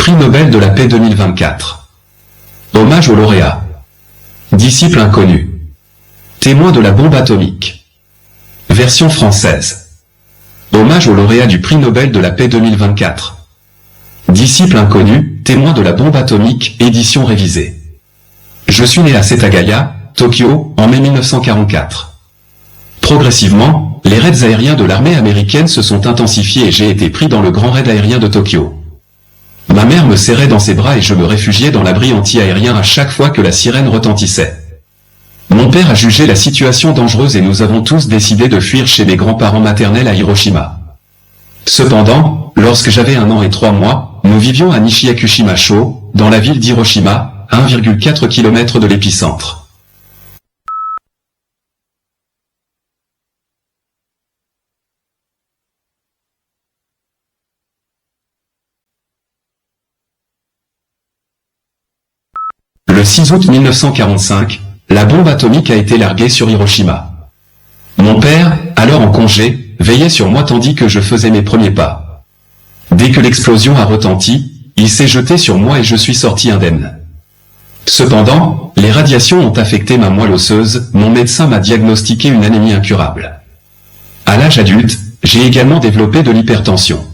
Prix Nobel de la paix 2024. Hommage aux lauréats. Disciple inconnu. Témoin de la bombe atomique. Version française. Hommage aux lauréats du Prix Nobel de la paix 2024. Disciple inconnu, témoin de la bombe atomique, édition révisée. Je suis né à Setagaya, Tokyo, en mai 1944. Progressivement, les raids aériens de l'armée américaine se sont intensifiés et j'ai été pris dans le grand raid aérien de Tokyo. Ma mère me serrait dans ses bras et je me réfugiais dans l'abri anti-aérien à chaque fois que la sirène retentissait. Mon père a jugé la situation dangereuse et nous avons tous décidé de fuir chez mes grands-parents maternels à Hiroshima. Cependant, lorsque j'avais 1 an et 3 mois, nous vivions à Nishiyakushima-sho, dans la ville d'Hiroshima, à 1,4 km de l'épicentre. Le 6 août 1945, la bombe atomique a été larguée sur Hiroshima. Mon père, alors en congé, veillait sur moi tandis que je faisais mes premiers pas. Dès que l'explosion a retenti, il s'est jeté sur moi et je suis sorti indemne. Cependant, les radiations ont affecté ma moelle osseuse, mon médecin m'a diagnostiqué une anémie incurable. À l'âge adulte, j'ai également développé de l'hypertension.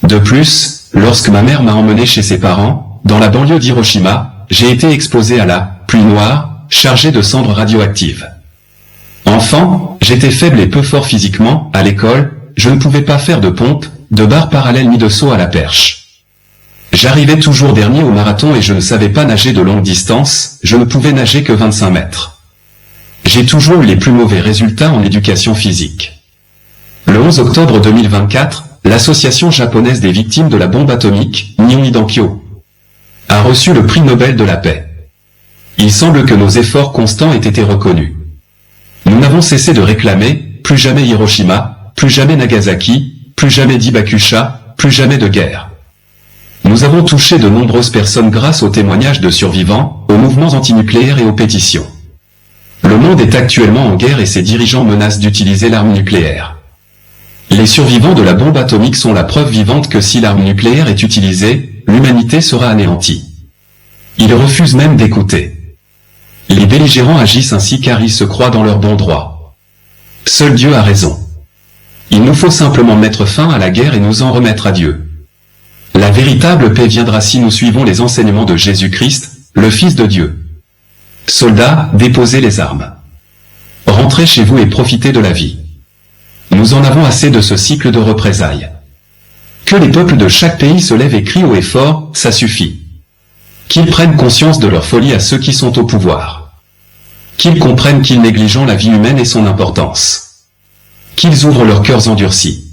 De plus, lorsque ma mère m'a emmené chez ses parents, dans la banlieue d'Hiroshima, j'ai été exposé à la pluie noire, chargée de cendres radioactives. Enfant, j'étais faible et peu fort physiquement, à l'école, je ne pouvais pas faire de pompe, de barre parallèle ni de saut à la perche. J'arrivais toujours dernier au marathon et je ne savais pas nager de longue distance, je ne pouvais nager que 25 mètres. J'ai toujours eu les plus mauvais résultats en éducation physique. Le 11 octobre 2024, l'association japonaise des victimes de la bombe atomique, Nihon Hidankyo, a reçu le prix Nobel de la paix. Il semble que nos efforts constants aient été reconnus. Nous n'avons cessé de réclamer, plus jamais Hiroshima, plus jamais Nagasaki, plus jamais Hibakusha, plus jamais de guerre. Nous avons touché de nombreuses personnes grâce aux témoignages de survivants, aux mouvements antinucléaires et aux pétitions. Le monde est actuellement en guerre et ses dirigeants menacent d'utiliser l'arme nucléaire. Les survivants de la bombe atomique sont la preuve vivante que si l'arme nucléaire est utilisée, l'humanité sera anéantie. Ils refusent même d'écouter. Les belligérants agissent ainsi car ils se croient dans leur bon droit. Seul Dieu a raison. Il nous faut simplement mettre fin à la guerre et nous en remettre à Dieu. La véritable paix viendra si nous suivons les enseignements de Jésus-Christ, le Fils de Dieu. Soldats, déposez les armes. Rentrez chez vous et profitez de la vie. Nous en avons assez de ce cycle de représailles. Que les peuples de chaque pays se lèvent et crient haut et fort, ça suffit. Qu'ils prennent conscience de leur folie à ceux qui sont au pouvoir. Qu'ils comprennent qu'ils négligent la vie humaine et son importance. Qu'ils ouvrent leurs cœurs endurcis.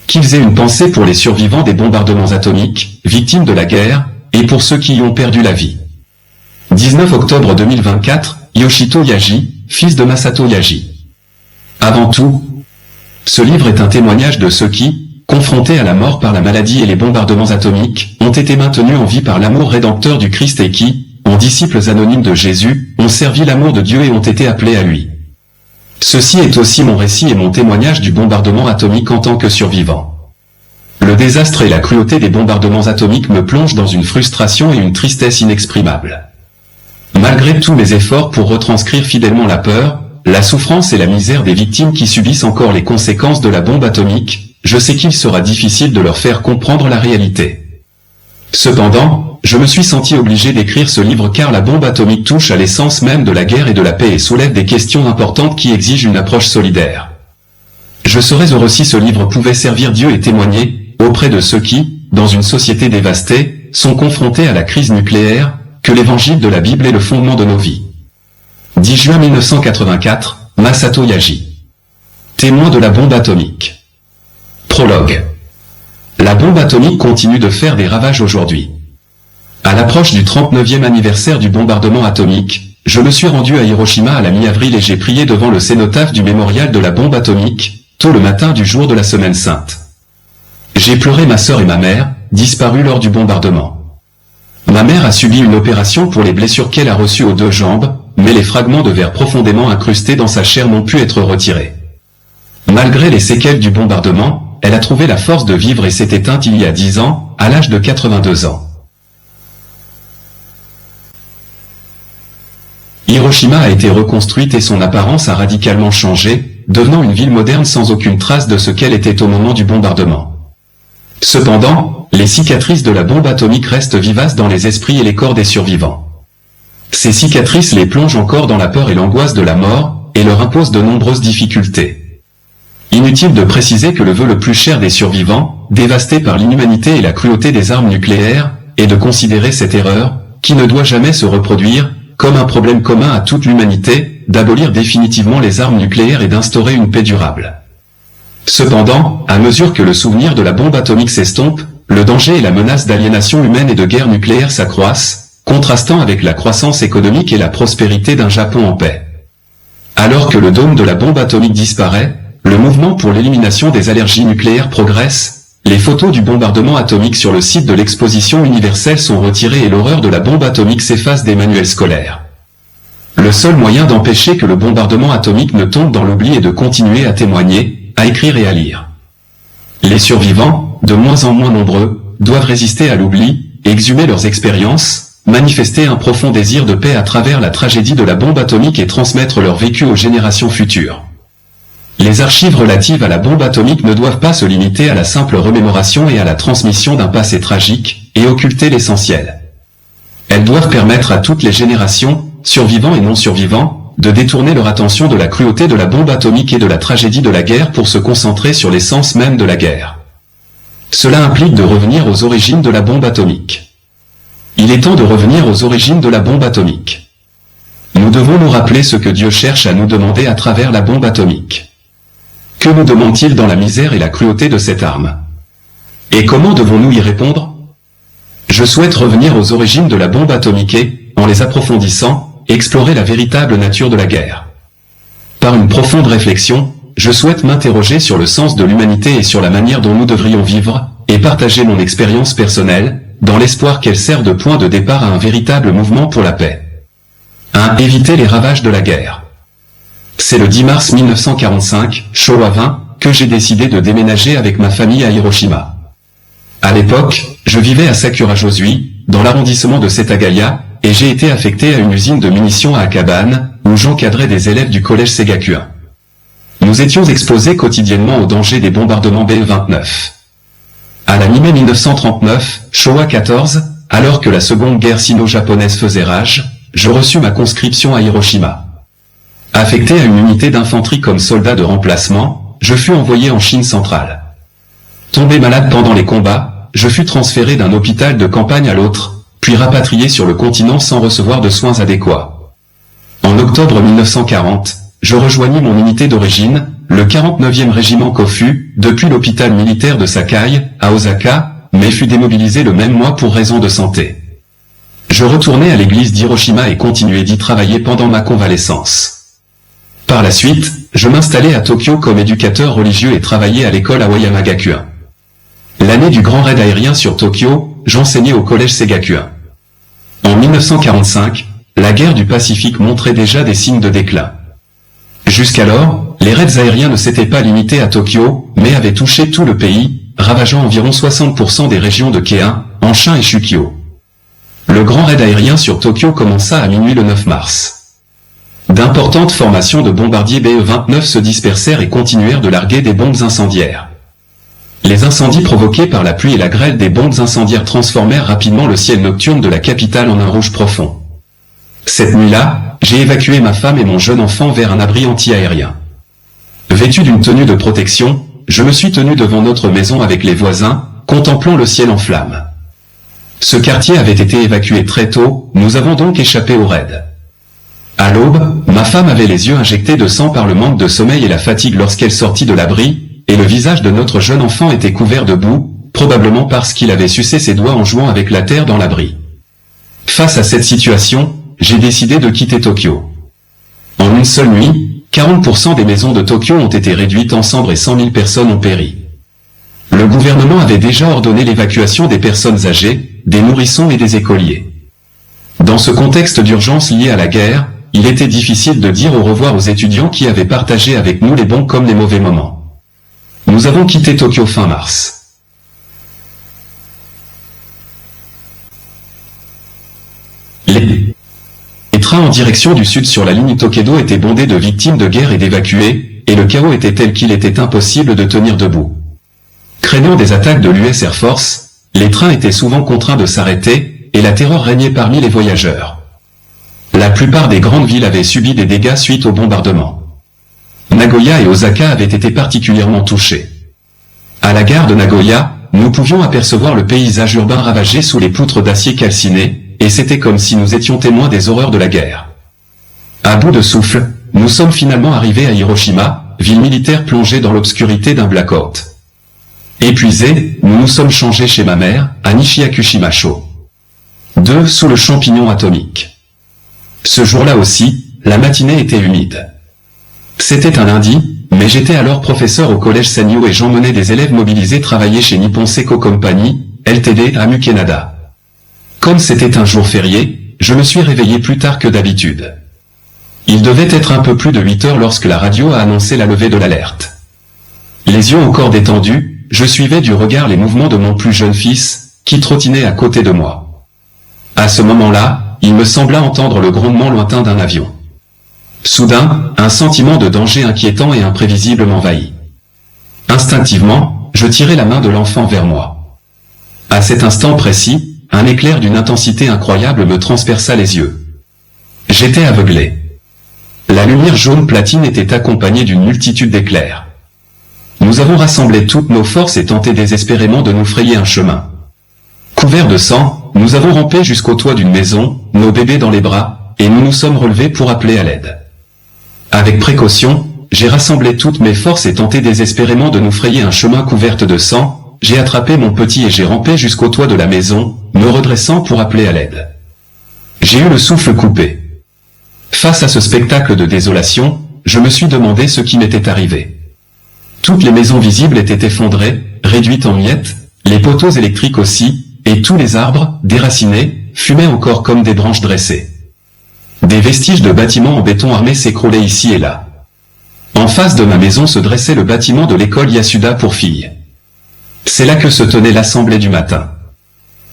Qu'ils aient une pensée pour les survivants des bombardements atomiques, victimes de la guerre, et pour ceux qui y ont perdu la vie. 19 octobre 2024, Yoshito Yaji, fils de Masato Yaji. Avant tout, ce livre est un témoignage de ceux qui, confrontés à la mort par la maladie et les bombardements atomiques, ont été maintenus en vie par l'amour rédempteur du Christ et qui, en disciples anonymes de Jésus, ont servi l'amour de Dieu et ont été appelés à lui. Ceci est aussi mon récit et mon témoignage du bombardement atomique en tant que survivant. Le désastre et la cruauté des bombardements atomiques me plongent dans une frustration et une tristesse inexprimables. Malgré tous mes efforts pour retranscrire fidèlement la peur, la souffrance et la misère des victimes qui subissent encore les conséquences de la bombe atomique, je sais qu'il sera difficile de leur faire comprendre la réalité. Cependant, je me suis senti obligé d'écrire ce livre car la bombe atomique touche à l'essence même de la guerre et de la paix et soulève des questions importantes qui exigent une approche solidaire. Je serais heureux si ce livre pouvait servir Dieu et témoigner, auprès de ceux qui, dans une société dévastée, sont confrontés à la crise nucléaire, que l'évangile de la Bible est le fondement de nos vies. 10 juin 1984, Masato Yaji. Témoin de la bombe atomique. Prologue. La bombe atomique continue de faire des ravages aujourd'hui. À l'approche du 39e anniversaire du bombardement atomique, je me suis rendu à Hiroshima à la mi-avril et j'ai prié devant le cénotaphe du mémorial de la bombe atomique, tôt le matin du jour de la Semaine Sainte. J'ai pleuré ma sœur et ma mère, disparues lors du bombardement. Ma mère a subi une opération pour les blessures qu'elle a reçues aux 2 jambes, mais les fragments de verre profondément incrustés dans sa chair n'ont pu être retirés. Malgré les séquelles du bombardement, elle a trouvé la force de vivre et s'est éteinte il y a 10 ans, à l'âge de 82 ans. Hiroshima a été reconstruite et son apparence a radicalement changé, devenant une ville moderne sans aucune trace de ce qu'elle était au moment du bombardement. Cependant, les cicatrices de la bombe atomique restent vivaces dans les esprits et les corps des survivants. Ces cicatrices les plongent encore dans la peur et l'angoisse de la mort, et leur imposent de nombreuses difficultés. Inutile de préciser que le vœu le plus cher des survivants, dévastés par l'inhumanité et la cruauté des armes nucléaires, est de considérer cette erreur, qui ne doit jamais se reproduire, comme un problème commun à toute l'humanité, d'abolir définitivement les armes nucléaires et d'instaurer une paix durable. Cependant, à mesure que le souvenir de la bombe atomique s'estompe, le danger et la menace d'aliénation humaine et de guerre nucléaire s'accroissent, contrastant avec la croissance économique et la prospérité d'un Japon en paix. Alors que le dôme de la bombe atomique disparaît, le mouvement pour l'élimination des allergies nucléaires progresse, les photos du bombardement atomique sur le site de l'exposition universelle sont retirées et l'horreur de la bombe atomique s'efface des manuels scolaires. Le seul moyen d'empêcher que le bombardement atomique ne tombe dans l'oubli est de continuer à témoigner, à écrire et à lire. Les survivants, de moins en moins nombreux, doivent résister à l'oubli, exhumer leurs expériences, manifester un profond désir de paix à travers la tragédie de la bombe atomique et transmettre leur vécu aux générations futures. Les archives relatives à la bombe atomique ne doivent pas se limiter à la simple remémoration et à la transmission d'un passé tragique, et occulter l'essentiel. Elles doivent permettre à toutes les générations, survivants et non survivants, de détourner leur attention de la cruauté de la bombe atomique et de la tragédie de la guerre pour se concentrer sur l'essence même de la guerre. Cela implique de revenir aux origines de la bombe atomique. Il est temps de revenir aux origines de la bombe atomique. Nous devons nous rappeler ce que Dieu cherche à nous demander à travers la bombe atomique. Que nous demande-t-il dans la misère et la cruauté de cette arme? Et comment devons-nous y répondre? Je souhaite revenir aux origines de la bombe atomique et, en les approfondissant, explorer la véritable nature de la guerre. Par une profonde réflexion, je souhaite m'interroger sur le sens de l'humanité et sur la manière dont nous devrions vivre, et partager mon expérience personnelle, dans l'espoir qu'elle serve de point de départ à un véritable mouvement pour la paix. 1. Éviter les ravages de la guerre. C'est le 10 mars 1945, Showa 20, que j'ai décidé de déménager avec ma famille à Hiroshima. À l'époque, je vivais à Sakura-Josui, dans l'arrondissement de Setagaya, et j'ai été affecté à une usine de munitions à Akabane, où j'encadrais des élèves du collège Segakuen. Nous étions exposés quotidiennement aux dangers des bombardements BE-29. À la mi-mai 1939, Showa 14, alors que la seconde guerre sino-japonaise faisait rage, je reçus ma conscription à Hiroshima. Affecté à une unité d'infanterie comme soldat de remplacement, je fus envoyé en Chine centrale. Tombé malade pendant les combats, je fus transféré d'un hôpital de campagne à l'autre, puis rapatrié sur le continent sans recevoir de soins adéquats. En octobre 1940, je rejoignis mon unité d'origine, le 49e régiment Kofu, depuis l'hôpital militaire de Sakai, à Osaka, mais fus démobilisé le même mois pour raison de santé. Je retournai à l'église d'Hiroshima et continuai d'y travailler pendant ma convalescence. Par la suite, je m'installai à Tokyo comme éducateur religieux et travaillai à l'école Aoyama Gakuen. L'année du grand raid aérien sur Tokyo, j'enseignais au collège Segakuen. En 1945, la guerre du Pacifique montrait déjà des signes de déclin. Jusqu'alors, les raids aériens ne s'étaient pas limités à Tokyo, mais avaient touché tout le pays, ravageant environ 60% des régions de Keihan, Anshin et Shukyo. Le grand raid aérien sur Tokyo commença à minuit le 9 mars. D'importantes formations de bombardiers BE-29 se dispersèrent et continuèrent de larguer des bombes incendiaires. Les incendies provoqués par la pluie et la grêle des bombes incendiaires transformèrent rapidement le ciel nocturne de la capitale en un rouge profond. Cette nuit-là, j'ai évacué ma femme et mon jeune enfant vers un abri anti-aérien. Vêtu d'une tenue de protection, je me suis tenu devant notre maison avec les voisins, contemplant le ciel en flammes. Ce quartier avait été évacué très tôt, nous avons donc échappé au raid. À l'aube, ma femme avait les yeux injectés de sang par le manque de sommeil et la fatigue lorsqu'elle sortit de l'abri, et le visage de notre jeune enfant était couvert de boue, probablement parce qu'il avait sucé ses doigts en jouant avec la terre dans l'abri. Face à cette situation, j'ai décidé de quitter Tokyo. En une seule nuit, 40% des maisons de Tokyo ont été réduites en cendres et 100 000 personnes ont péri. Le gouvernement avait déjà ordonné l'évacuation des personnes âgées, des nourrissons et des écoliers. Dans ce contexte d'urgence lié à la guerre, il était difficile de dire au revoir aux étudiants qui avaient partagé avec nous les bons comme les mauvais moments. Nous avons quitté Tokyo fin mars. Les trains en direction du sud sur la ligne Tokedo étaient bondés de victimes de guerre et d'évacués, et le chaos était tel qu'il était impossible de tenir debout. Craignant des attaques de l'US Air Force, les trains étaient souvent contraints de s'arrêter, et la terreur régnait parmi les voyageurs. La plupart des grandes villes avaient subi des dégâts suite aux bombardements. Nagoya et Osaka avaient été particulièrement touchés. À la gare de Nagoya, nous pouvions apercevoir le paysage urbain ravagé sous les poutres d'acier calciné, et c'était comme si nous étions témoins des horreurs de la guerre. À bout de souffle, nous sommes finalement arrivés à Hiroshima, ville militaire plongée dans l'obscurité d'un blackout. Épuisés, nous nous sommes changés chez ma mère, à Nishiyakushima-sho. 2. Sous le champignon atomique. Ce jour-là aussi, la matinée était humide. C'était un lundi, mais j'étais alors professeur au collège Sanyo et j'emmenais des élèves mobilisés travailler chez Nippon Seiko Company, Ltd. à Mukenada. Comme c'était un jour férié, je me suis réveillé plus tard que d'habitude. Il devait être un peu plus de 8 heures lorsque la radio a annoncé la levée de l'alerte. Les yeux encore détendus, je suivais du regard les mouvements de mon plus jeune fils, qui trottinait à côté de moi. À ce moment-là, il me sembla entendre le grondement lointain d'un avion. Soudain, un sentiment de danger inquiétant et imprévisible m'envahit. Instinctivement, je tirai la main de l'enfant vers moi. À cet instant précis, un éclair d'une intensité incroyable me transperça les yeux. J'étais aveuglé. La lumière jaune platine était accompagnée d'une multitude d'éclairs. Nous avons rassemblé toutes nos forces et tenté désespérément de nous frayer un chemin. Couverts de sang, nous avons rampé jusqu'au toit d'une maison, nos bébés dans les bras, et nous nous sommes relevés pour appeler à l'aide. Avec précaution, j'ai rassemblé toutes mes forces et tenté désespérément de nous frayer un chemin couvert de sang. J'ai attrapé mon petit et j'ai rampé jusqu'au toit de la maison, me redressant pour appeler à l'aide. J'ai eu le souffle coupé. Face à ce spectacle de désolation, je me suis demandé ce qui m'était arrivé. Toutes les maisons visibles étaient effondrées, réduites en miettes, les poteaux électriques aussi, et tous les arbres, déracinés, fumaient encore comme des branches dressées. Des vestiges de bâtiments en béton armé s'écroulaient ici et là. En face de ma maison se dressait le bâtiment de l'école Yasuda pour filles. C'est là que se tenait l'assemblée du matin.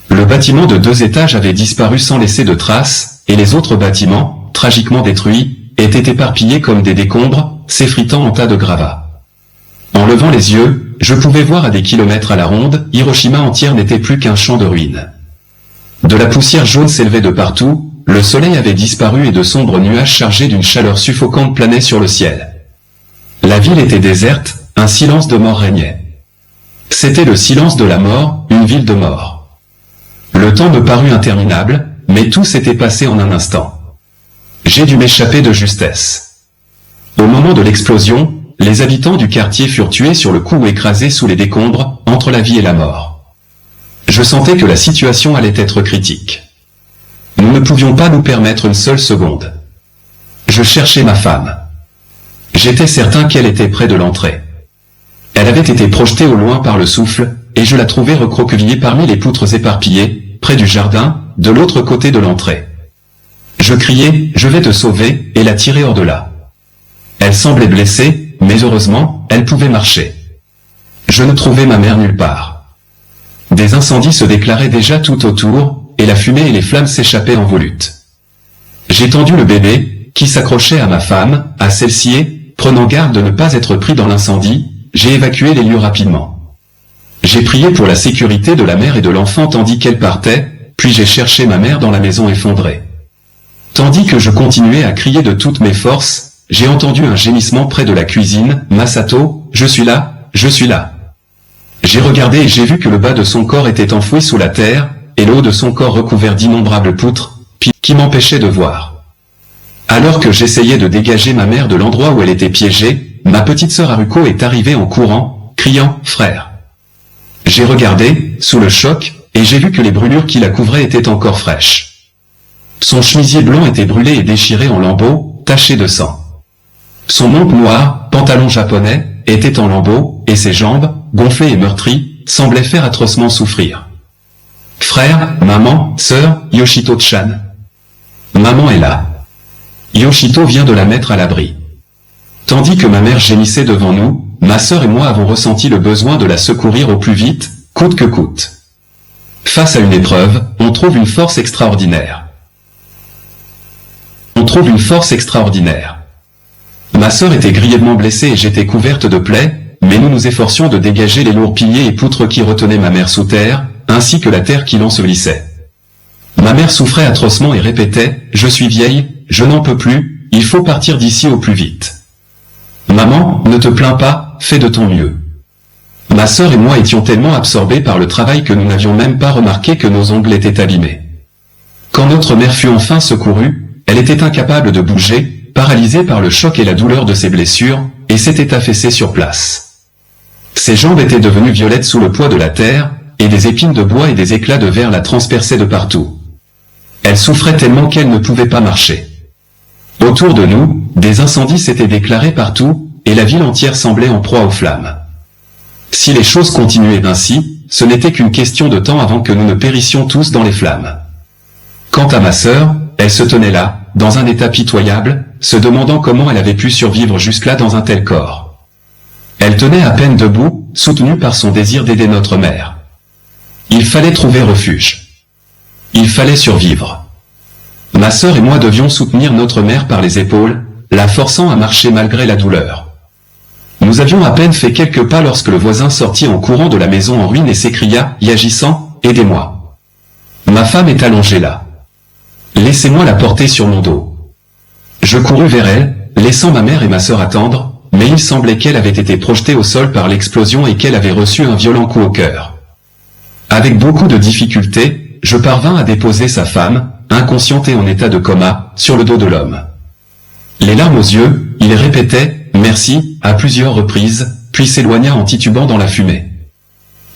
Le bâtiment de 2 étages avait disparu sans laisser de traces, et les autres bâtiments, tragiquement détruits, étaient éparpillés comme des décombres, s'effritant en tas de gravats. En levant les yeux, je pouvais voir à des kilomètres à la ronde, Hiroshima entière n'était plus qu'un champ de ruines. De la poussière jaune s'élevait de partout, le soleil avait disparu et de sombres nuages chargés d'une chaleur suffocante planaient sur le ciel. La ville était déserte, un silence de mort régnait. C'était le silence de la mort, une ville de mort. Le temps me parut interminable, mais tout s'était passé en un instant. J'ai dû m'échapper de justesse. Au moment de l'explosion, les habitants du quartier furent tués sur le coup ou écrasés sous les décombres, entre la vie et la mort. Je sentais que la situation allait être critique. Nous ne pouvions pas nous permettre une seule seconde. Je cherchais ma femme. J'étais certain qu'elle était près de l'entrée. Elle avait été projetée au loin par le souffle, et je la trouvais recroquevillée parmi les poutres éparpillées, près du jardin, de l'autre côté de l'entrée. Je criai, je vais te sauver, et la tirai hors de là. Elle semblait blessée, mais heureusement, elle pouvait marcher. Je ne trouvais ma mère nulle part. Des incendies se déclaraient déjà tout autour, et la fumée et les flammes s'échappaient en volutes. J'ai tendu le bébé, qui s'accrochait à ma femme, à celle-ci et, prenant garde de ne pas être pris dans l'incendie, j'ai évacué les lieux rapidement. J'ai prié pour la sécurité de la mère et de l'enfant tandis qu'elle partait, puis j'ai cherché ma mère dans la maison effondrée. Tandis que je continuais à crier de toutes mes forces, j'ai entendu un gémissement près de la cuisine. « Masato, je suis là, je suis là !» J'ai regardé et j'ai vu que le bas de son corps était enfoui sous la terre, et le haut de son corps recouvert d'innombrables poutres, qui m'empêchaient de voir. Alors que j'essayais de dégager ma mère de l'endroit où elle était piégée, ma petite sœur Haruko est arrivée en courant, criant « Frère !» J'ai regardé, sous le choc, et j'ai vu que les brûlures qui la couvraient étaient encore fraîches. Son chemisier blanc était brûlé et déchiré en lambeaux, taché de sang. Son manque noir, pantalon japonais, était en lambeaux, et ses jambes, gonflées et meurtries, semblaient faire atrocement souffrir. Frère, maman, sœur, Yoshito-chan. Maman est là. Yoshito vient de la mettre à l'abri. Tandis que ma mère gémissait devant nous, ma sœur et moi avons ressenti le besoin de la secourir au plus vite, coûte que coûte. Face à une épreuve, on trouve une force extraordinaire. Ma sœur était grièvement blessée et j'étais couverte de plaies, mais nous nous efforcions de dégager les lourds piliers et poutres qui retenaient ma mère sous terre, ainsi que la terre qui l'ensevelissait. Ma mère souffrait atrocement et répétait « Je suis vieille, je n'en peux plus, il faut partir d'ici au plus vite. » Maman, ne te plains pas, fais de ton mieux. Ma sœur et moi étions tellement absorbés par le travail que nous n'avions même pas remarqué que nos ongles étaient abîmés. Quand notre mère fut enfin secourue, elle était incapable de bouger, paralysée par le choc et la douleur de ses blessures, et s'était affaissée sur place. Ses jambes étaient devenues violettes sous le poids de la terre, et des épines de bois et des éclats de verre la transperçaient de partout. Elle souffrait tellement qu'elle ne pouvait pas marcher. Autour de nous, des incendies s'étaient déclarés partout, et la ville entière semblait en proie aux flammes. Si les choses continuaient ainsi, ce n'était qu'une question de temps avant que nous ne périssions tous dans les flammes. Quant à ma sœur, elle se tenait là, dans un état pitoyable, se demandant comment elle avait pu survivre jusque-là dans un tel corps. Elle tenait à peine debout, soutenue par son désir d'aider notre mère. Il fallait trouver refuge. Il fallait survivre. Ma sœur et moi devions soutenir notre mère par les épaules, la forçant à marcher malgré la douleur. Nous avions à peine fait quelques pas lorsque le voisin sortit en courant de la maison en ruine et s'écria, y agissant, « Aidez-moi. Ma femme est allongée là. Laissez-moi la porter sur mon dos. » Je courus vers elle, laissant ma mère et ma sœur attendre, mais il semblait qu'elle avait été projetée au sol par l'explosion et qu'elle avait reçu un violent coup au cœur. Avec beaucoup de difficultés, je parvins à déposer sa femme, inconsciente et en état de coma, sur le dos de l'homme. Les larmes aux yeux, il répétait « Merci » à plusieurs reprises, puis s'éloigna en titubant dans la fumée.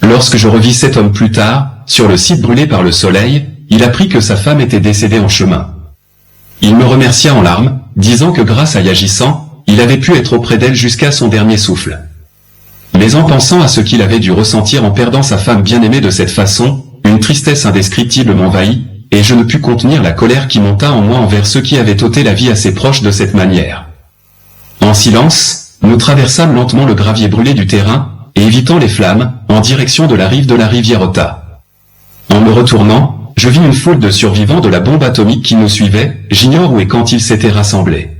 Lorsque je revis cet homme plus tard, sur le site brûlé par le soleil, il apprit que sa femme était décédée en chemin. Il me remercia en larmes, disant que grâce à Yagissant, il avait pu être auprès d'elle jusqu'à son dernier souffle. Mais en pensant à ce qu'il avait dû ressentir en perdant sa femme bien-aimée de cette façon, une tristesse indescriptible m'envahit, et je ne pus contenir la colère qui monta en moi envers ceux qui avaient ôté la vie à ses proches de cette manière. En silence, nous traversâmes lentement le gravier brûlé du terrain, et évitant les flammes, en direction de la rive de la rivière Ota. En me retournant, je vis une foule de survivants de la bombe atomique qui nous suivaient, j'ignore où et quand ils s'étaient rassemblés.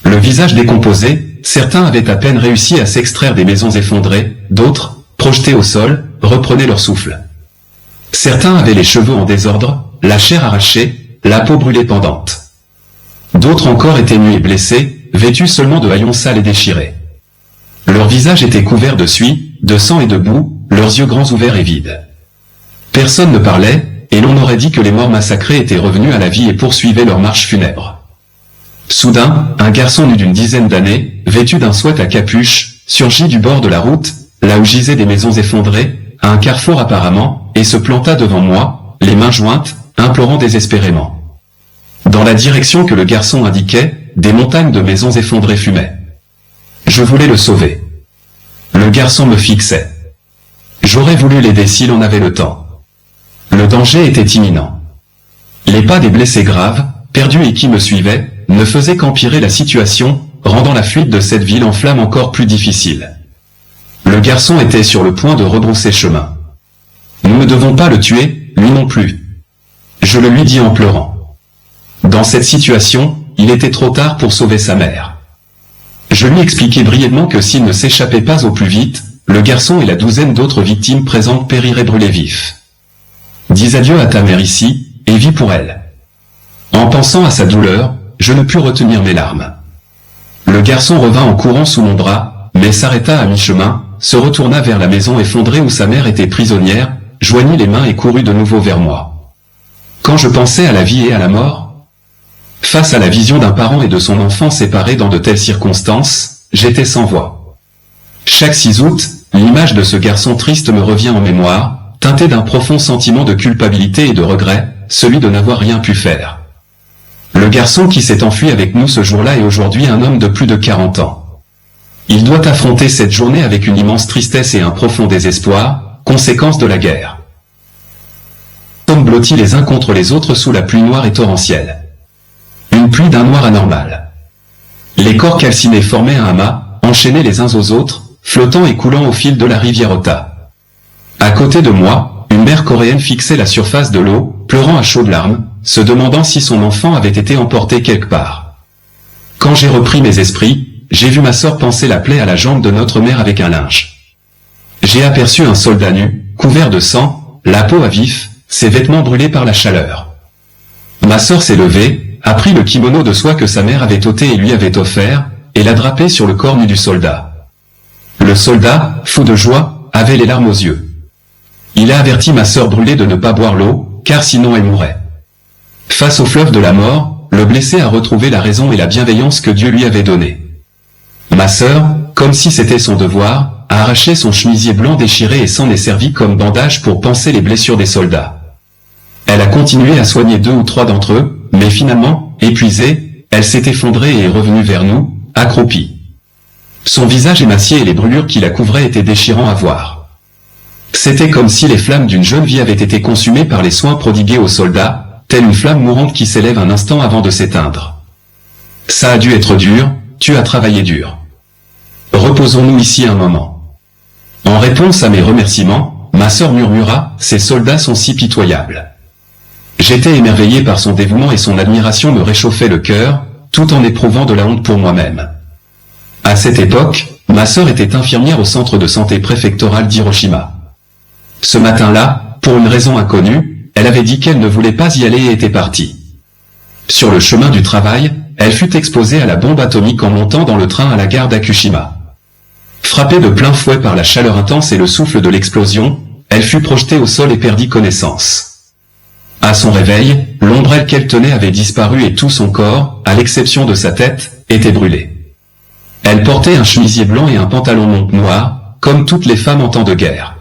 Le visage décomposé, certains avaient à peine réussi à s'extraire des maisons effondrées, d'autres, projetés au sol, reprenaient leur souffle. Certains avaient les cheveux en désordre, la chair arrachée, la peau brûlée pendante. D'autres encore étaient nus et blessés, vêtus seulement de haillons sales et déchirés. Leurs visages étaient couverts de suie, de sang et de boue, leurs yeux grands ouverts et vides. Personne ne parlait, et l'on aurait dit que les morts massacrés étaient revenus à la vie et poursuivaient leur marche funèbre. Soudain, un garçon nu d'une dizaine d'années, vêtu d'un sweat à capuche, surgit du bord de la route, là où gisaient des maisons effondrées, à un carrefour apparemment, et se planta devant moi, les mains jointes, implorant désespérément. Dans la direction que le garçon indiquait, des montagnes de maisons effondrées fumaient. Je voulais le sauver. Le garçon me fixait. J'aurais voulu l'aider s'il en avait le temps. Le danger était imminent. Les pas des blessés graves, perdus et qui me suivaient, ne faisaient qu'empirer la situation, rendant la fuite de cette ville en flammes encore plus difficile. Le garçon était sur le point de rebrousser chemin. Nous ne devons pas le tuer, lui non plus. Je le lui dis en pleurant. Dans cette situation, il était trop tard pour sauver sa mère. Je lui expliquai brièvement que s'il ne s'échappait pas au plus vite, le garçon et la douzaine d'autres victimes présentes périraient brûlés vifs. Dis adieu à ta mère ici, et vis pour elle. En pensant à sa douleur, je ne pus retenir mes larmes. Le garçon revint en courant sous mon bras, mais s'arrêta à mi-chemin, se retourna vers la maison effondrée où sa mère était prisonnière, joignit les mains et courut de nouveau vers moi. Quand je pensais à la vie et à la mort, face à la vision d'un parent et de son enfant séparés dans de telles circonstances, j'étais sans voix. Chaque 6 août, l'image de ce garçon triste me revient en mémoire, teintée d'un profond sentiment de culpabilité et de regret, celui de n'avoir rien pu faire. Le garçon qui s'est enfui avec nous ce jour-là est aujourd'hui un homme de plus de 40 ans. Il doit affronter cette journée avec une immense tristesse et un profond désespoir, conséquence de la guerre. Nous sommes blottis les uns contre les autres sous la pluie noire et torrentielle. Une pluie d'un noir anormal. Les corps calcinés formaient un amas, enchaînés les uns aux autres, flottant et coulant au fil de la rivière Ota. À côté de moi, une mère coréenne fixait la surface de l'eau, pleurant à chaudes larmes, se demandant si son enfant avait été emporté quelque part. Quand j'ai repris mes esprits, j'ai vu ma sœur panser la plaie à la jambe de notre mère avec un linge. J'ai aperçu un soldat nu, couvert de sang, la peau à vif, ses vêtements brûlés par la chaleur. Ma sœur s'est levée, a pris le kimono de soie que sa mère avait ôté et lui avait offert, et l'a drapé sur le corps nu du soldat. Le soldat, fou de joie, avait les larmes aux yeux. Il a averti ma sœur brûlée de ne pas boire l'eau, car sinon elle mourrait. Face au fleuve de la mort, le blessé a retrouvé la raison et la bienveillance que Dieu lui avait donnée. Ma sœur, comme si c'était son devoir, a arraché son chemisier blanc déchiré et s'en est servi comme bandage pour panser les blessures des soldats. Elle a continué à soigner 2 ou 3 d'entre eux, mais finalement, épuisée, elle s'est effondrée et est revenue vers nous, accroupie. Son visage émacié et les brûlures qui la couvraient étaient déchirants à voir. C'était comme si les flammes d'une jeune vie avaient été consumées par les soins prodigués aux soldats, telle une flamme mourante qui s'élève un instant avant de s'éteindre. Ça a dû être dur, tu as travaillé dur. Reposons-nous ici un moment. En réponse à mes remerciements, ma sœur murmura, ces soldats sont si pitoyables. J'étais émerveillé par son dévouement et son admiration me réchauffait le cœur, tout en éprouvant de la honte pour moi-même. À cette époque, ma sœur était infirmière au centre de santé préfectoral d'Hiroshima. Ce matin-là, pour une raison inconnue, elle avait dit qu'elle ne voulait pas y aller et était partie. Sur le chemin du travail, elle fut exposée à la bombe atomique en montant dans le train à la gare d'Akushima. Frappée de plein fouet par la chaleur intense et le souffle de l'explosion, elle fut projetée au sol et perdit connaissance. À son réveil, l'ombrelle qu'elle tenait avait disparu et tout son corps, à l'exception de sa tête, était brûlé. Elle portait un chemisier blanc et un pantalon monte noir, comme toutes les femmes en temps de guerre.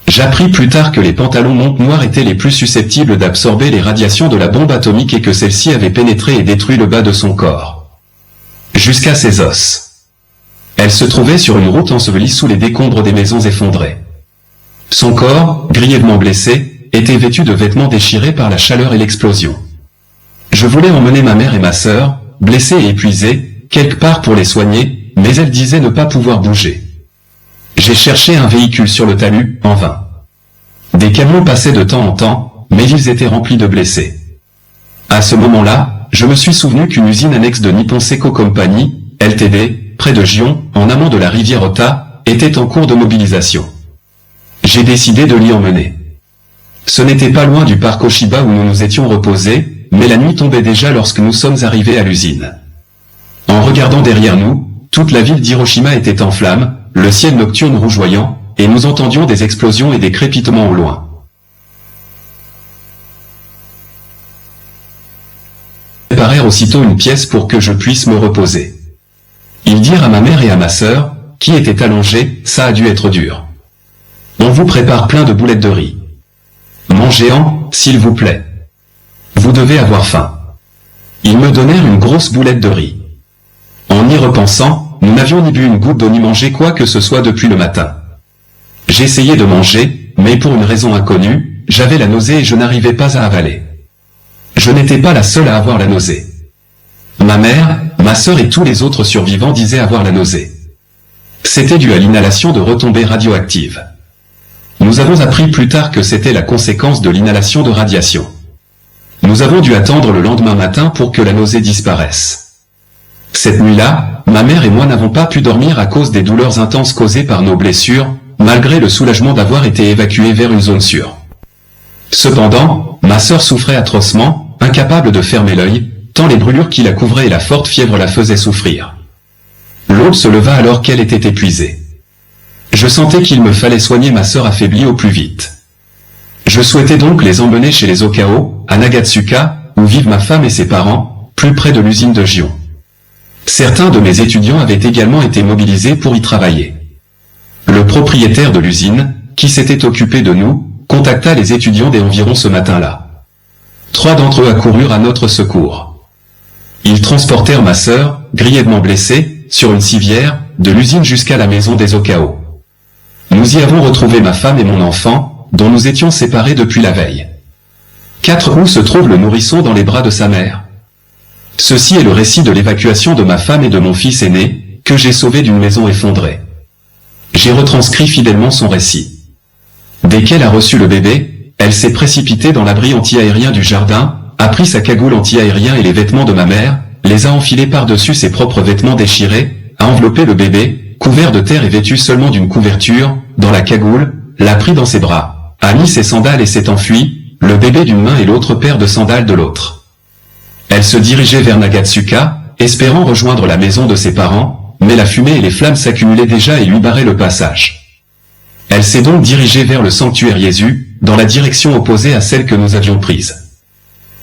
J'appris plus tard que les pantalons monte noirs étaient les plus susceptibles d'absorber les radiations de la bombe atomique et que celle-ci avait pénétré et détruit le bas de son corps. Jusqu'à ses os. Elle se trouvait sur une route ensevelie sous les décombres des maisons effondrées. Son corps, grièvement blessé, était vêtu de vêtements déchirés par la chaleur et l'explosion. Je voulais emmener ma mère et ma sœur, blessées et épuisées, quelque part pour les soigner, mais elles disaient ne pas pouvoir bouger. J'ai cherché un véhicule sur le talus, en vain. Des camions passaient de temps en temps, mais ils étaient remplis de blessés. À ce moment-là, je me suis souvenu qu'une usine annexe de Nippon Seiko Company, Ltd, près de Gion, en amont de la rivière Ota, était en cours de mobilisation. J'ai décidé de l'y emmener. Ce n'était pas loin du parc Oshiba où nous nous étions reposés, mais la nuit tombait déjà lorsque nous sommes arrivés à l'usine. En regardant derrière nous, toute la ville d'Hiroshima était en flammes, le ciel nocturne rougeoyant, et nous entendions des explosions et des crépitements au loin. Ils préparèrent aussitôt une pièce pour que je puisse me reposer. Ils dirent à ma mère et à ma sœur, qui étaient allongées, ça a dû être dur. On vous prépare plein de boulettes de riz. Mangez-en, s'il vous plaît. Vous devez avoir faim. Ils me donnèrent une grosse boulette de riz. En y repensant, nous n'avions ni bu une goutte d'eau ni mangé quoi que ce soit depuis le matin. J'essayais de manger, mais pour une raison inconnue, j'avais la nausée et je n'arrivais pas à avaler. Je n'étais pas la seule à avoir la nausée. Ma mère, ma sœur et tous les autres survivants disaient avoir la nausée. C'était dû à l'inhalation de retombées radioactives. Nous avons appris plus tard que c'était la conséquence de l'inhalation de radiation. Nous avons dû attendre le lendemain matin pour que la nausée disparaisse. Cette nuit-là, ma mère et moi n'avons pas pu dormir à cause des douleurs intenses causées par nos blessures, malgré le soulagement d'avoir été évacués vers une zone sûre. Cependant, ma sœur souffrait atrocement, incapable de fermer l'œil, tant les brûlures qui la couvraient et la forte fièvre la faisaient souffrir. L'aube se leva alors qu'elle était épuisée. Je sentais qu'il me fallait soigner ma sœur affaiblie au plus vite. Je souhaitais donc les emmener chez les Okao, à Nagatsuka, où vivent ma femme et ses parents, plus près de l'usine de Gion. Certains de mes étudiants avaient également été mobilisés pour y travailler. Le propriétaire de l'usine, qui s'était occupé de nous, contacta les étudiants des environs ce matin-là. 3 d'entre eux accoururent à notre secours. Ils transportèrent ma sœur, grièvement blessée, sur une civière, de l'usine jusqu'à la maison des Okao. Nous y avons retrouvé ma femme et mon enfant, dont nous étions séparés depuis la veille. 4 où se trouve le nourrisson dans les bras de sa mère. Ceci est le récit de l'évacuation de ma femme et de mon fils aîné, que j'ai sauvé d'une maison effondrée. J'ai retranscrit fidèlement son récit. Dès qu'elle a reçu le bébé, elle s'est précipitée dans l'abri anti-aérien du jardin, a pris sa cagoule anti-aérien et les vêtements de ma mère, les a enfilés par-dessus ses propres vêtements déchirés, a enveloppé le bébé, couvert de terre et vêtu seulement d'une couverture, dans la cagoule, l'a pris dans ses bras, a mis ses sandales et s'est enfuie, le bébé d'une main et l'autre paire de sandales de l'autre. Elle se dirigeait vers Nagatsuka, espérant rejoindre la maison de ses parents, mais la fumée et les flammes s'accumulaient déjà et lui barraient le passage. Elle s'est donc dirigée vers le sanctuaire Yesu, dans la direction opposée à celle que nous avions prise.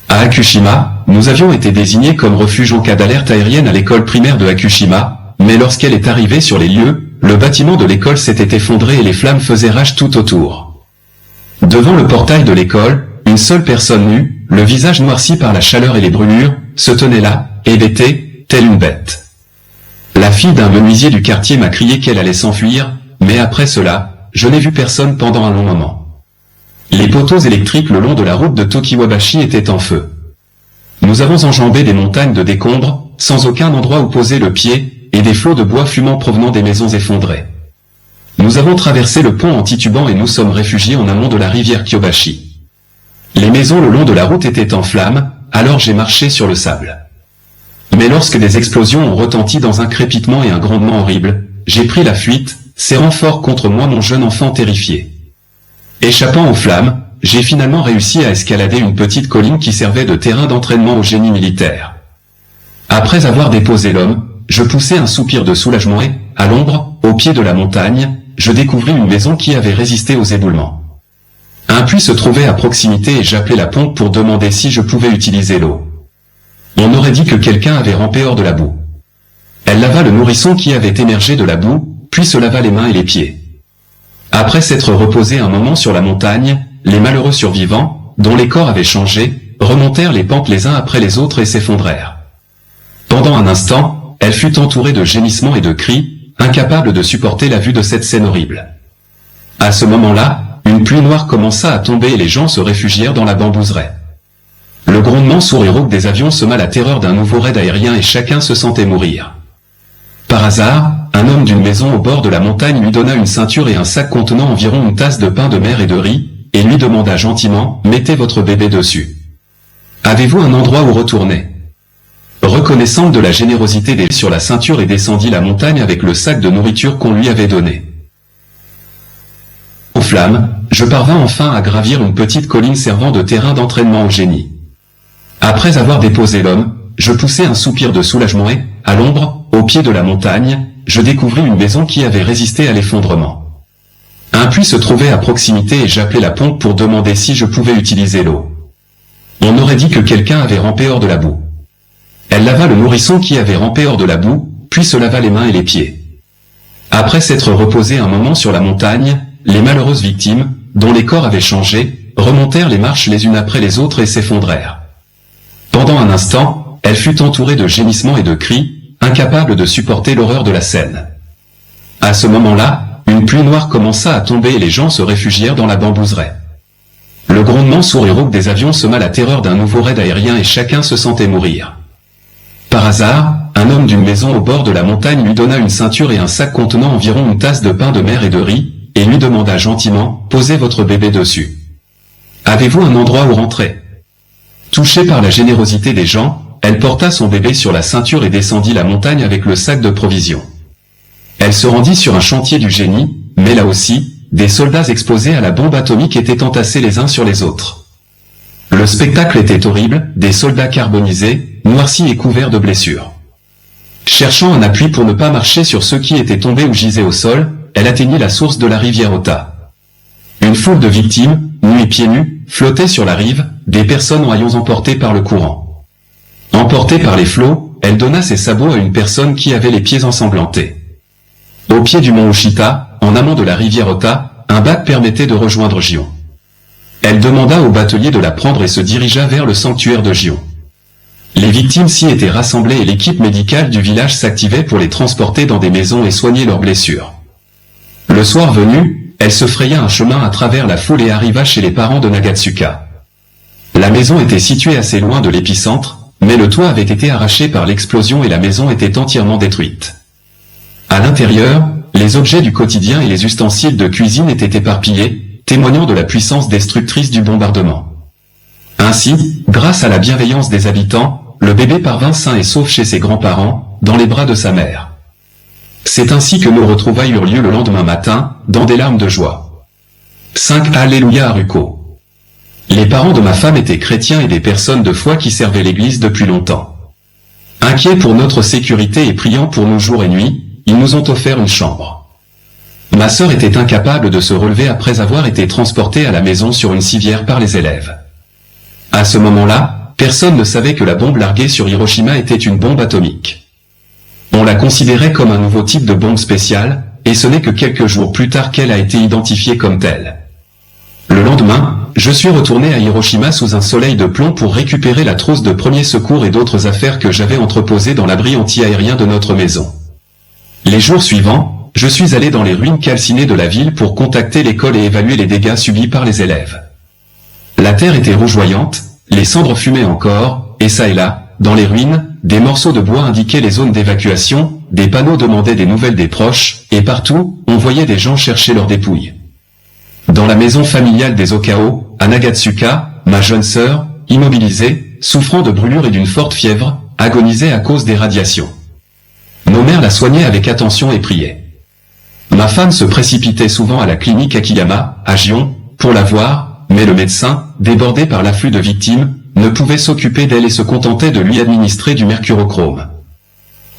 À Akushima, nous avions été désignés comme refuge en cas d'alerte aérienne à l'école primaire de Akushima, mais lorsqu'elle est arrivée sur les lieux, le bâtiment de l'école s'était effondré et les flammes faisaient rage tout autour. Devant le portail de l'école, une seule personne nue, le visage noirci par la chaleur et les brûlures, se tenait là, hébétée, telle une bête. La fille d'un menuisier du quartier m'a crié qu'elle allait s'enfuir, mais après cela, je n'ai vu personne pendant un long moment. Les poteaux électriques le long de la route de Tokiwabashi étaient en feu. Nous avons enjambé des montagnes de décombres, sans aucun endroit où poser le pied, et des flots de bois fumant provenant des maisons effondrées. Nous avons traversé le pont en titubant et nous sommes réfugiés en amont de la rivière Kyobashi. Les maisons le long de la route étaient en flammes, alors j'ai marché sur le sable. Mais lorsque des explosions ont retenti dans un crépitement et un grondement horrible, j'ai pris la fuite, serrant fort contre moi mon jeune enfant terrifié. Échappant aux flammes, j'ai finalement réussi à escalader une petite colline qui servait de terrain d'entraînement au génie militaire. Après avoir déposé l'homme, je poussai un soupir de soulagement et, à l'ombre, au pied de la montagne, je découvris une maison qui avait résisté aux éboulements. Un puits se trouvait à proximité et j'appelai la pompe pour demander si je pouvais utiliser l'eau. On aurait dit que quelqu'un avait rampé hors de la boue. Elle lava le nourrisson qui avait émergé de la boue, puis se lava les mains et les pieds. Après s'être reposé un moment sur la montagne, les malheureux survivants, dont les corps avaient changé, remontèrent les pentes les uns après les autres et s'effondrèrent. Pendant un instant, elle fut entourée de gémissements et de cris, incapable de supporter la vue de cette scène horrible. À ce moment-là, une pluie noire commença à tomber et les gens se réfugièrent dans la bambouseraie. Le grondement sourd et rauque des avions sema la terreur d'un nouveau raid aérien et chacun se sentait mourir. Par hasard, un homme d'une maison au bord de la montagne lui donna une ceinture et un sac contenant environ une tasse de pain de mer et de riz, et lui demanda gentiment « Mettez votre bébé dessus. Avez-vous un endroit où retourner ?» Reconnaissante de la générosité des sur la ceinture et descendit la montagne avec le sac de nourriture qu'on lui avait donné. Aux flammes, je parvins enfin à gravir une petite colline servant de terrain d'entraînement au génie. Après avoir déposé l'homme, je poussai un soupir de soulagement et, à l'ombre, au pied de la montagne, je découvris une maison qui avait résisté à l'effondrement. Un puits se trouvait à proximité et j'appelai la pompe pour demander si je pouvais utiliser l'eau. On aurait dit que quelqu'un avait rampé hors de la boue. Elle lava le nourrisson qui avait rampé hors de la boue, puis se lava les mains et les pieds. Après s'être reposé un moment sur la montagne, les malheureuses victimes, dont les corps avaient changé, remontèrent les marches les unes après les autres et s'effondrèrent. Pendant un instant, elle fut entourée de gémissements et de cris, incapable de supporter l'horreur de la scène. À ce moment-là, une pluie noire commença à tomber et les gens se réfugièrent dans la bambouseraie. Le grondement sourd et rauque des avions sema la terreur d'un nouveau raid aérien et chacun se sentait mourir. Par hasard, un homme d'une maison au bord de la montagne lui donna une ceinture et un sac contenant environ une tasse de pain de mer et de riz, et lui demanda gentiment « Posez votre bébé dessus. Avez-vous un endroit où rentrer ?» Touchée par la générosité des gens, elle porta son bébé sur la ceinture et descendit la montagne avec le sac de provisions. Elle se rendit sur un chantier du génie, mais là aussi, des soldats exposés à la bombe atomique étaient entassés les uns sur les autres. Le spectacle était horrible, des soldats carbonisés, noircis et couverts de blessures. Cherchant un appui pour ne pas marcher sur ceux qui étaient tombés ou gisaient au sol, elle atteignit la source de la rivière Ota. Une foule de victimes, nues et pieds nus, flottait sur la rive, des personnes en haillons emportées par le courant. Emportée par les flots, elle donna ses sabots à une personne qui avait les pieds ensanglantés. Au pied du mont Ushita, en amont de la rivière Ota, un bac permettait de rejoindre Gion. Elle demanda au batelier de la prendre et se dirigea vers le sanctuaire de Gion. Les victimes s'y étaient rassemblées et l'équipe médicale du village s'activait pour les transporter dans des maisons et soigner leurs blessures. Le soir venu, elle se fraya un chemin à travers la foule et arriva chez les parents de Nagatsuka. La maison était située assez loin de l'épicentre, mais le toit avait été arraché par l'explosion et la maison était entièrement détruite. À l'intérieur, les objets du quotidien et les ustensiles de cuisine étaient éparpillés, témoignant de la puissance destructrice du bombardement. Ainsi, grâce à la bienveillance des habitants, le bébé parvint sain et sauf chez ses grands-parents, dans les bras de sa mère. C'est ainsi que nos retrouvailles eurent lieu le lendemain matin, dans des larmes de joie. 5 Alléluia à Rucco. Les parents de ma femme étaient chrétiens et des personnes de foi qui servaient l'Église depuis longtemps. Inquiets pour notre sécurité et priant pour nous jour et nuit, ils nous ont offert une chambre. Ma sœur était incapable de se relever après avoir été transportée à la maison sur une civière par les élèves. À ce moment-là, personne ne savait que la bombe larguée sur Hiroshima était une bombe atomique. On la considérait comme un nouveau type de bombe spéciale, et ce n'est que quelques jours plus tard qu'elle a été identifiée comme telle. Le lendemain, je suis retourné à Hiroshima sous un soleil de plomb pour récupérer la trousse de premiers secours et d'autres affaires que j'avais entreposées dans l'abri anti-aérien de notre maison. Les jours suivants, je suis allé dans les ruines calcinées de la ville pour contacter l'école et évaluer les dégâts subis par les élèves. La terre était rougeoyante, les cendres fumaient encore, et ça et là, dans les ruines, des morceaux de bois indiquaient les zones d'évacuation, des panneaux demandaient des nouvelles des proches, et partout, on voyait des gens chercher leurs dépouilles. Dans la maison familiale des Okao, à Nagatsuka, ma jeune sœur, immobilisée, souffrant de brûlures et d'une forte fièvre, agonisait à cause des radiations. Nos mères la soignaient avec attention et priaient. Ma femme se précipitait souvent à la clinique Akiyama, à Gion, pour la voir, mais le médecin, débordé par l'afflux de victimes, ne pouvait s'occuper d'elle et se contentait de lui administrer du mercurochrome.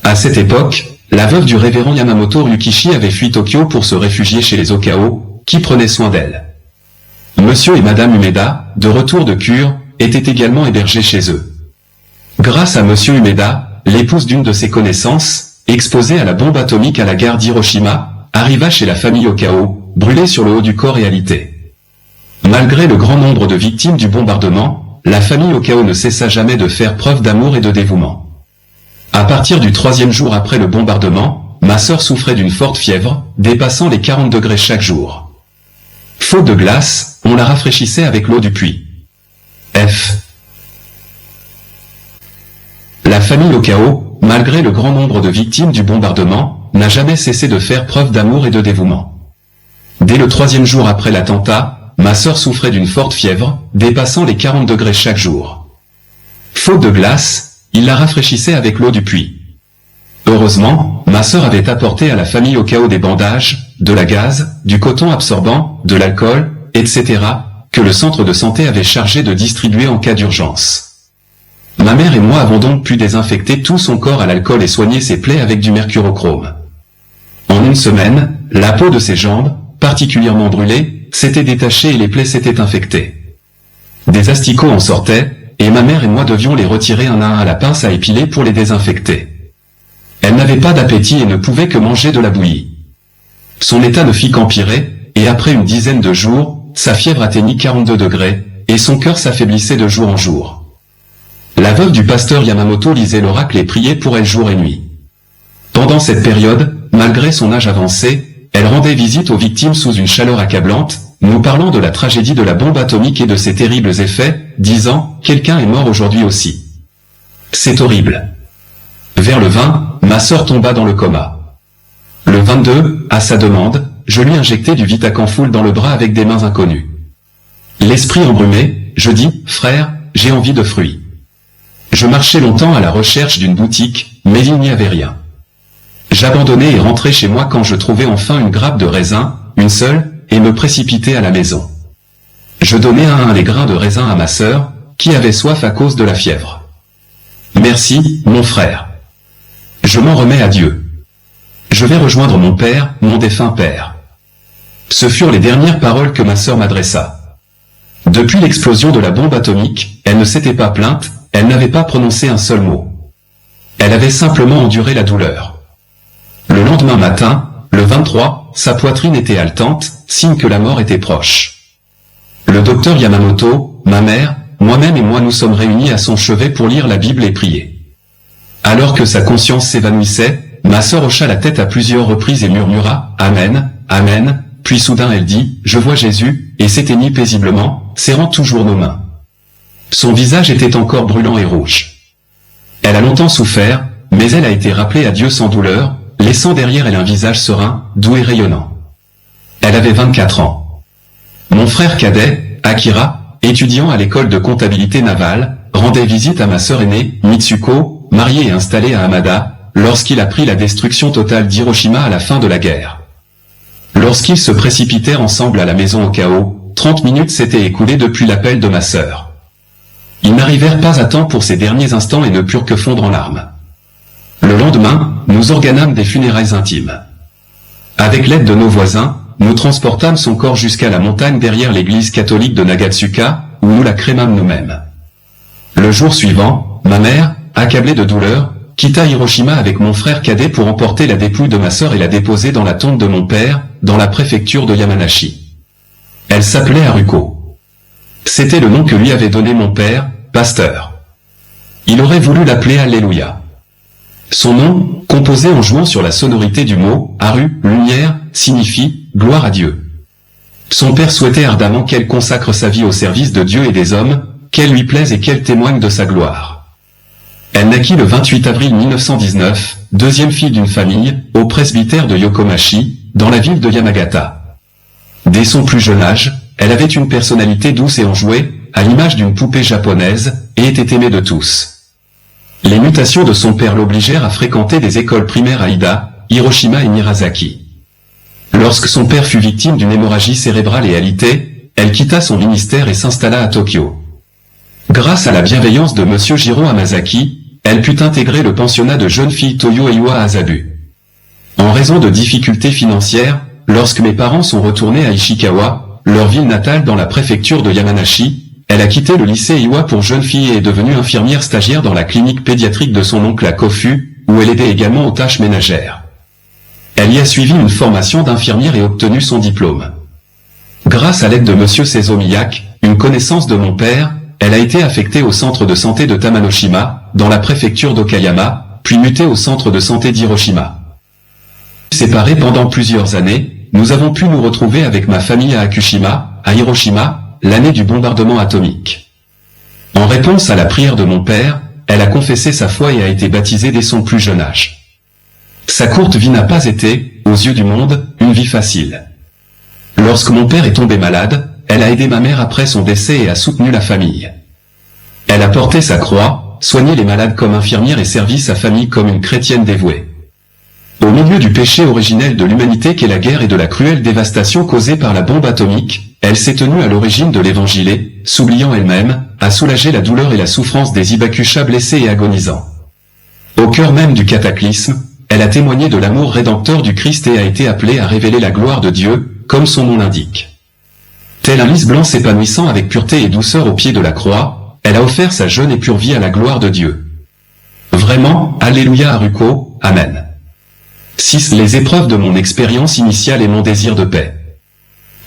À cette époque, la veuve du révérend Yamamoto Ryukishi avait fui Tokyo pour se réfugier chez les Okao, qui prenaient soin d'elle. Monsieur et Madame Umeda, de retour de cure, étaient également hébergés chez eux. Grâce à Monsieur Umeda, l'épouse d'une de ses connaissances, exposée à la bombe atomique à la gare d'Hiroshima, arriva chez la famille Okao, brûlée sur le haut du corps et alitée. Malgré le grand nombre de victimes du bombardement, la famille Okao ne cessa jamais de faire preuve d'amour et de dévouement. À partir du 3e jour après le bombardement, ma sœur souffrait d'une forte fièvre, dépassant les 40 degrés chaque jour. Faute de glace, on la rafraîchissait avec l'eau du puits. F. La famille Okao, malgré le grand nombre de victimes du bombardement, n'a jamais cessé de faire preuve d'amour et de dévouement. Dès le 3e jour après l'attentat, ma sœur souffrait d'une forte fièvre, dépassant les 40 degrés chaque jour. Faute de glace, il la rafraîchissait avec l'eau du puits. Heureusement, ma sœur avait apporté à la famille Okao des bandages, de la gaze, du coton absorbant, de l'alcool, etc., que le centre de santé avait chargé de distribuer en cas d'urgence. Ma mère et moi avons donc pu désinfecter tout son corps à l'alcool et soigner ses plaies avec du mercurochrome. En une semaine, la peau de ses jambes, particulièrement brûlée, s'était détachée et les plaies s'étaient infectées. Des asticots en sortaient, et ma mère et moi devions les retirer un à un à la pince à épiler pour les désinfecter. Elle n'avait pas d'appétit et ne pouvait que manger de la bouillie. Son état ne fit qu'empirer, et après une dizaine de jours, sa fièvre atteignit 42 degrés, et son cœur s'affaiblissait de jour en jour. La veuve du pasteur Yamamoto lisait l'oracle et priait pour elle jour et nuit. Pendant cette période, malgré son âge avancé, elle rendait visite aux victimes sous une chaleur accablante, nous parlant de la tragédie de la bombe atomique et de ses terribles effets, disant « Quelqu'un est mort aujourd'hui aussi. C'est horrible. » Vers le 20, ma sœur tomba dans le coma. Le 22, à sa demande, je lui injectai du Vitacanfoul dans le bras avec des mains inconnues. L'esprit embrumé, je dis « Frère, j'ai envie de fruits. » Je marchai longtemps à la recherche d'une boutique, mais il n'y avait rien. J'abandonnai et rentrai chez moi quand je trouvai enfin une grappe de raisin, une seule, et me précipitai à la maison. Je donnai un à un les grains de raisin à ma sœur, qui avait soif à cause de la fièvre. Merci, mon frère. Je m'en remets à Dieu. Je vais rejoindre mon père, mon défunt père. Ce furent les dernières paroles que ma sœur m'adressa. Depuis l'explosion de la bombe atomique, elle ne s'était pas plainte, elle n'avait pas prononcé un seul mot. Elle avait simplement enduré la douleur. Le lendemain matin, le 23, sa poitrine était haletante, signe que la mort était proche. Le docteur Yamamoto, ma mère, moi-même et moi nous sommes réunis à son chevet pour lire la Bible et prier. Alors que sa conscience s'évanouissait, ma sœur hocha la tête à plusieurs reprises et murmura « Amen, Amen », puis soudain elle dit « Je vois Jésus », et s'éteignit paisiblement, serrant toujours nos mains. Son visage était encore brûlant et rouge. Elle a longtemps souffert, mais elle a été rappelée à Dieu sans douleur, laissant derrière elle un visage serein, doux et rayonnant. Elle avait 24 ans. Mon frère cadet, Akira, étudiant à l'école de comptabilité navale, rendait visite à ma sœur aînée, Mitsuko, mariée et installée à Hamada, lorsqu'il apprit la destruction totale d'Hiroshima à la fin de la guerre. Lorsqu'ils se précipitèrent ensemble à la maison au chaos, 30 minutes s'étaient écoulées depuis l'appel de ma sœur. Ils n'arrivèrent pas à temps pour ces derniers instants et ne purent que fondre en larmes. Le lendemain, nous organâmes des funérailles intimes. Avec l'aide de nos voisins, nous transportâmes son corps jusqu'à la montagne derrière l'église catholique de Nagatsuka, où nous la crémâmes nous-mêmes. Le jour suivant, ma mère, accablée de douleur, quitta Hiroshima avec mon frère cadet pour emporter la dépouille de ma sœur et la déposer dans la tombe de mon père, dans la préfecture de Yamanashi. Elle s'appelait Haruko. C'était le nom que lui avait donné mon père, pasteur. Il aurait voulu l'appeler Alléluia. Son nom, composé en jouant sur la sonorité du mot « Haru », lumière, signifie « gloire à Dieu ». Son père souhaitait ardemment qu'elle consacre sa vie au service de Dieu et des hommes, qu'elle lui plaise et qu'elle témoigne de sa gloire. Elle naquit le 28 avril 1919, deuxième fille d'une famille, au presbytère de Yokomachi, dans la ville de Yamagata. Dès son plus jeune âge, elle avait une personnalité douce et enjouée, à l'image d'une poupée japonaise, et était aimée de tous. Les mutations de son père l'obligèrent à fréquenter des écoles primaires à Ida, Hiroshima et Mirasaki. Lorsque son père fut victime d'une hémorragie cérébrale et alité, elle quitta son ministère et s'installa à Tokyo. Grâce à la bienveillance de Monsieur Jiro Hamasaki, elle put intégrer le pensionnat de jeunes filles Toyo Eiwa à Azabu. En raison de difficultés financières, lorsque mes parents sont retournés à Ishikawa, leur ville natale dans la préfecture de Yamanashi, elle a quitté le lycée Eiwa pour jeunes filles et est devenue infirmière stagiaire dans la clinique pédiatrique de son oncle à Kofu, où elle aidait également aux tâches ménagères. Elle y a suivi une formation d'infirmière et obtenu son diplôme. Grâce à l'aide de Monsieur Seizo Miyak, une connaissance de mon père, elle a été affectée au centre de santé de Tamanoshima, dans la préfecture d'Okayama, puis mutée au centre de santé d'Hiroshima. Séparés pendant plusieurs années, nous avons pu nous retrouver avec ma famille à Akushima, à Hiroshima, l'année du bombardement atomique. En réponse à la prière de mon père, elle a confessé sa foi et a été baptisée dès son plus jeune âge. Sa courte vie n'a pas été, aux yeux du monde, une vie facile. Lorsque mon père est tombé malade, elle a aidé ma mère après son décès et a soutenu la famille. Elle a porté sa croix, soigné les malades comme infirmière et servi sa famille comme une chrétienne dévouée. Au milieu du péché originel de l'humanité qu'est la guerre et de la cruelle dévastation causée par la bombe atomique, elle s'est tenue à l'origine de l'évangile, s'oubliant elle-même, à soulager la douleur et la souffrance des Hibakusha blessés et agonisants. Au cœur même du cataclysme, elle a témoigné de l'amour rédempteur du Christ et a été appelée à révéler la gloire de Dieu, comme son nom l'indique. Tel un lys blanc s'épanouissant avec pureté et douceur au pied de la croix, elle a offert sa jeune et pure vie à la gloire de Dieu. Vraiment, Alléluia Haruko, Amen. 6. Les épreuves de mon expérience initiale et mon désir de paix.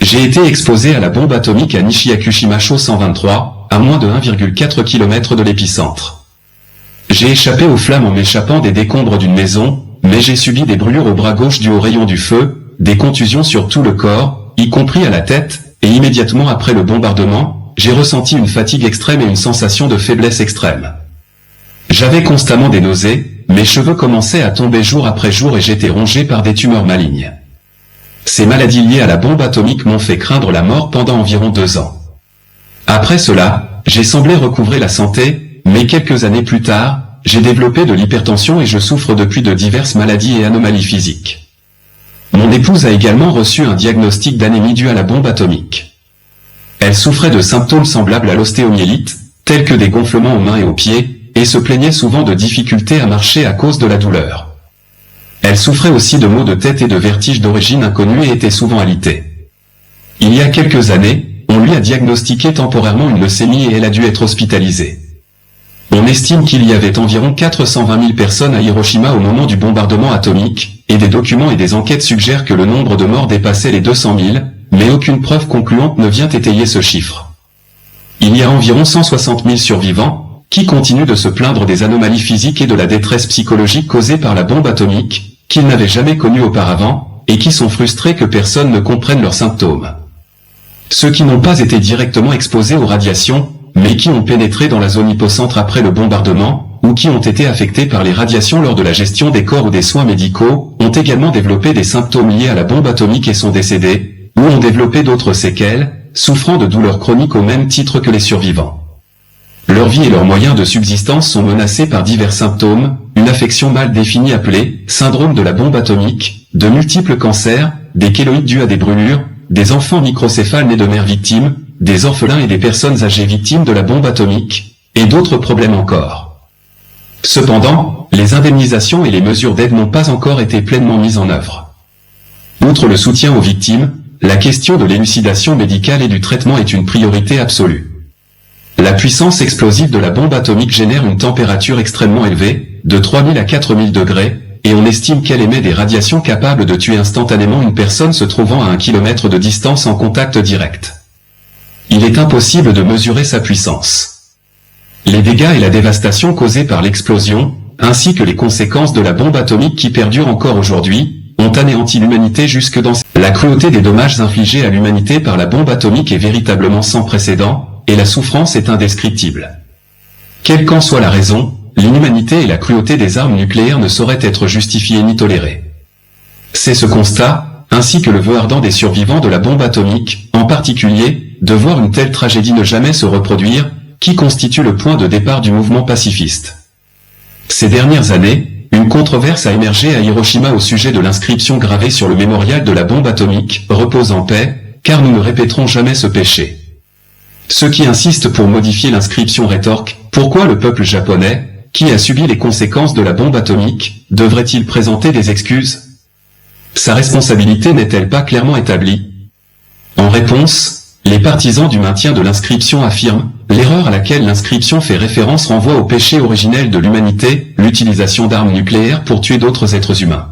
J'ai été exposé à la bombe atomique à Nishiyakushima-sho 123, à moins de 1,4 km de l'épicentre. J'ai échappé aux flammes en m'échappant des décombres d'une maison, mais j'ai subi des brûlures au bras gauche dues au rayon du feu, des contusions sur tout le corps, y compris à la tête, et immédiatement après le bombardement, j'ai ressenti une fatigue extrême et une sensation de faiblesse extrême. J'avais constamment des nausées, mes cheveux commençaient à tomber jour après jour et j'étais rongé par des tumeurs malignes. Ces maladies liées à la bombe atomique m'ont fait craindre la mort pendant environ 2 ans. Après cela, j'ai semblé recouvrer la santé, mais quelques années plus tard, j'ai développé de l'hypertension et je souffre depuis de diverses maladies et anomalies physiques. Mon épouse a également reçu un diagnostic d'anémie due à la bombe atomique. Elle souffrait de symptômes semblables à l'ostéomyélite, tels que des gonflements aux mains et aux pieds, et se plaignait souvent de difficultés à marcher à cause de la douleur. Elle souffrait aussi de maux de tête et de vertiges d'origine inconnue et était souvent alitée. Il y a quelques années, on lui a diagnostiqué temporairement une leucémie et elle a dû être hospitalisée. On estime qu'il y avait environ 420 000 personnes à Hiroshima au moment du bombardement atomique, et des documents et des enquêtes suggèrent que le nombre de morts dépassait les 200 000, mais aucune preuve concluante ne vient étayer ce chiffre. Il y a environ 160 000 survivants, qui continuent de se plaindre des anomalies physiques et de la détresse psychologique causée par la bombe atomique, qu'ils n'avaient jamais connues auparavant, et qui sont frustrés que personne ne comprenne leurs symptômes. Ceux qui n'ont pas été directement exposés aux radiations, mais qui ont pénétré dans la zone hypocentre après le bombardement, ou qui ont été affectés par les radiations lors de la gestion des corps ou des soins médicaux, ont également développé des symptômes liés à la bombe atomique et sont décédés, ou ont développé d'autres séquelles, souffrant de douleurs chroniques au même titre que les survivants. Leur vie et leurs moyens de subsistance sont menacés par divers symptômes, une affection mal définie appelée syndrome de la bombe atomique, de multiples cancers, des kéloïdes dus à des brûlures, des enfants microcéphales nés de mères victimes, des orphelins et des personnes âgées victimes de la bombe atomique, et d'autres problèmes encore. Cependant, les indemnisations et les mesures d'aide n'ont pas encore été pleinement mises en œuvre. Outre le soutien aux victimes, la question de l'élucidation médicale et du traitement est une priorité absolue. La puissance explosive de la bombe atomique génère une température extrêmement élevée, de 3000 à 4000 degrés, et on estime qu'elle émet des radiations capables de tuer instantanément une personne se trouvant à 1 kilomètre de distance en contact direct. Il est impossible de mesurer sa puissance. Les dégâts et la dévastation causés par l'explosion, ainsi que les conséquences de la bombe atomique qui perdurent encore aujourd'hui, ont anéanti l'humanité jusque dans... La cruauté des dommages infligés à l'humanité par la bombe atomique est véritablement sans précédent, et la souffrance est indescriptible. Quelle qu'en soit la raison, l'inhumanité et la cruauté des armes nucléaires ne sauraient être justifiées ni tolérées. C'est ce constat, ainsi que le vœu ardent des survivants de la bombe atomique, en particulier, de voir une telle tragédie ne jamais se reproduire, qui constitue le point de départ du mouvement pacifiste. Ces dernières années, une controverse a émergé à Hiroshima au sujet de l'inscription gravée sur le mémorial de la bombe atomique « Repose en paix », car nous ne répéterons jamais ce péché. Ceux qui insistent pour modifier l'inscription rétorquent « Pourquoi le peuple japonais, qui a subi les conséquences de la bombe atomique, devrait-il présenter des excuses? Sa responsabilité n'est-elle pas clairement établie ?» En réponse, les partisans du maintien de l'inscription affirment « L'erreur à laquelle l'inscription fait référence renvoie au péché originel de l'humanité, l'utilisation d'armes nucléaires pour tuer d'autres êtres humains.